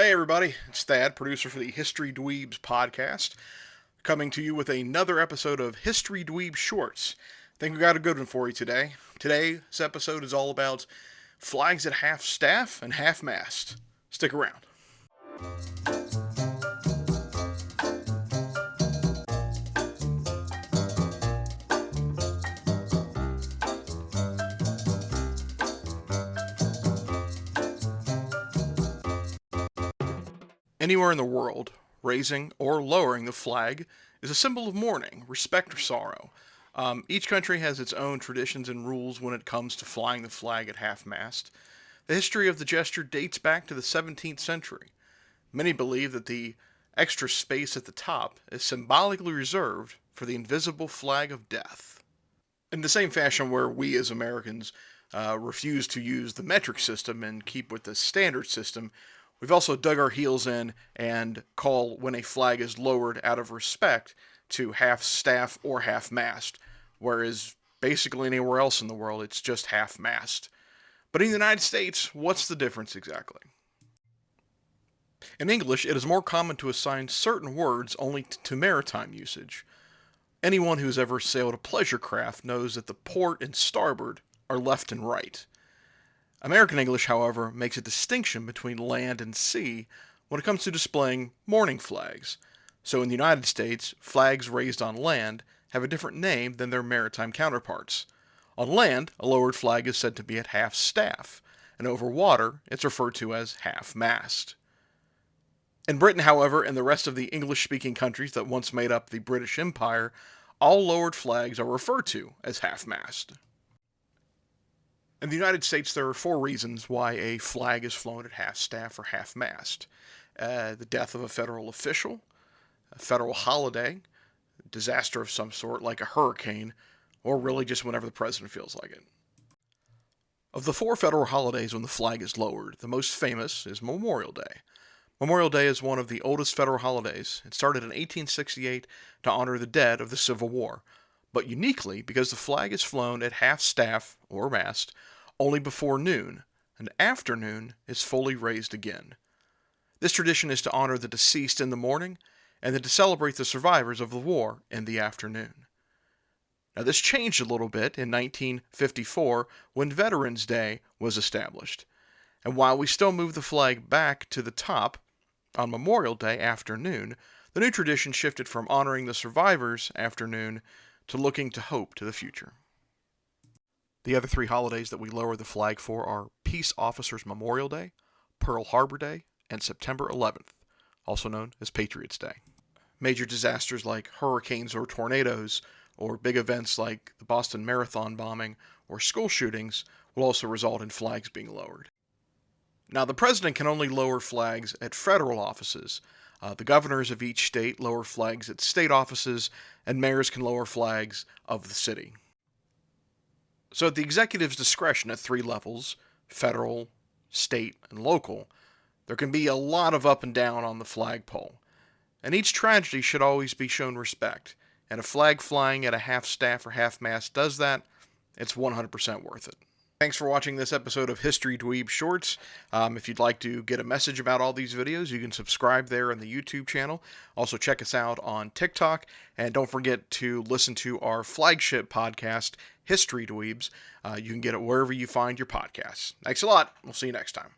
Hey everybody, it's Thad, producer for the History Dweebs podcast, coming to you with another episode of History Dweeb Shorts. I think we got a good one for you today. Today's episode is all about flags at half-staff and half-mast. Stick around. Anywhere in the world, raising or lowering the flag is a symbol of mourning, respect, or sorrow. Each country has its own traditions and rules when it comes to flying the flag at half-mast. The history of the gesture dates back to the 17th century. Many believe that the extra space at the top is symbolically reserved for the invisible flag of death. In the same fashion where we as Americans refuse to use the metric system and keep with the standard system, we've also dug our heels in and call when a flag is lowered out of respect to half-staff or half-mast, whereas basically anywhere else in the world it's just half-mast. But in the United States, what's the difference exactly? In English, it is more common to assign certain words only to maritime usage. Anyone who's ever sailed a pleasure craft knows that the port and starboard are left and right. American English, however, makes a distinction between land and sea when it comes to displaying mourning flags. So in the United States, flags raised on land have a different name than their maritime counterparts. On land, a lowered flag is said to be at half-staff, and over water, it's referred to as half-mast. In Britain, however, and the rest of the English-speaking countries that once made up the British Empire, all lowered flags are referred to as half-mast. In the United States, there are 4 reasons why a flag is flown at half-staff or half-mast. The death of a federal official, a federal holiday, a disaster of some sort like a hurricane, or really just whenever the president feels like it. Of the 4 federal holidays when the flag is lowered, the most famous is Memorial Day. Memorial Day is one of the oldest federal holidays. It started in 1868 to honor the dead of the Civil War, but uniquely because the flag is flown at half-staff, or mast, only before noon, and after noon is fully raised again. This tradition is to honor the deceased in the morning, and then to celebrate the survivors of the war in the afternoon. Now this changed a little bit in 1954 when Veterans Day was established, and while we still move the flag back to the top on Memorial Day afternoon, the new tradition shifted from honoring the survivors afternoon to looking to hope to the future. The other 3 holidays that we lower the flag for are Peace Officers Memorial Day, Pearl Harbor Day, and September 11th, also known as Patriots Day. Major disasters like hurricanes or tornadoes, or big events like the Boston Marathon bombing or school shootings will also result in flags being lowered. Now, the president can only lower flags at federal offices. The governors of each state lower flags at state offices, and mayors can lower flags of the city. So at the executive's discretion at 3 levels, federal, state, and local, there can be a lot of up and down on the flagpole. And each tragedy should always be shown respect. And a flag flying at a half-staff or half-mast does that, it's 100% worth it. Thanks for watching this episode of History Dweeb Shorts. If you'd like to get a message about all these videos, you can subscribe there on the YouTube channel. Also check us out on TikTok. And don't forget to listen to our flagship podcast, History Dweebs. You can get it wherever you find your podcasts. Thanks a lot. We'll see you next time.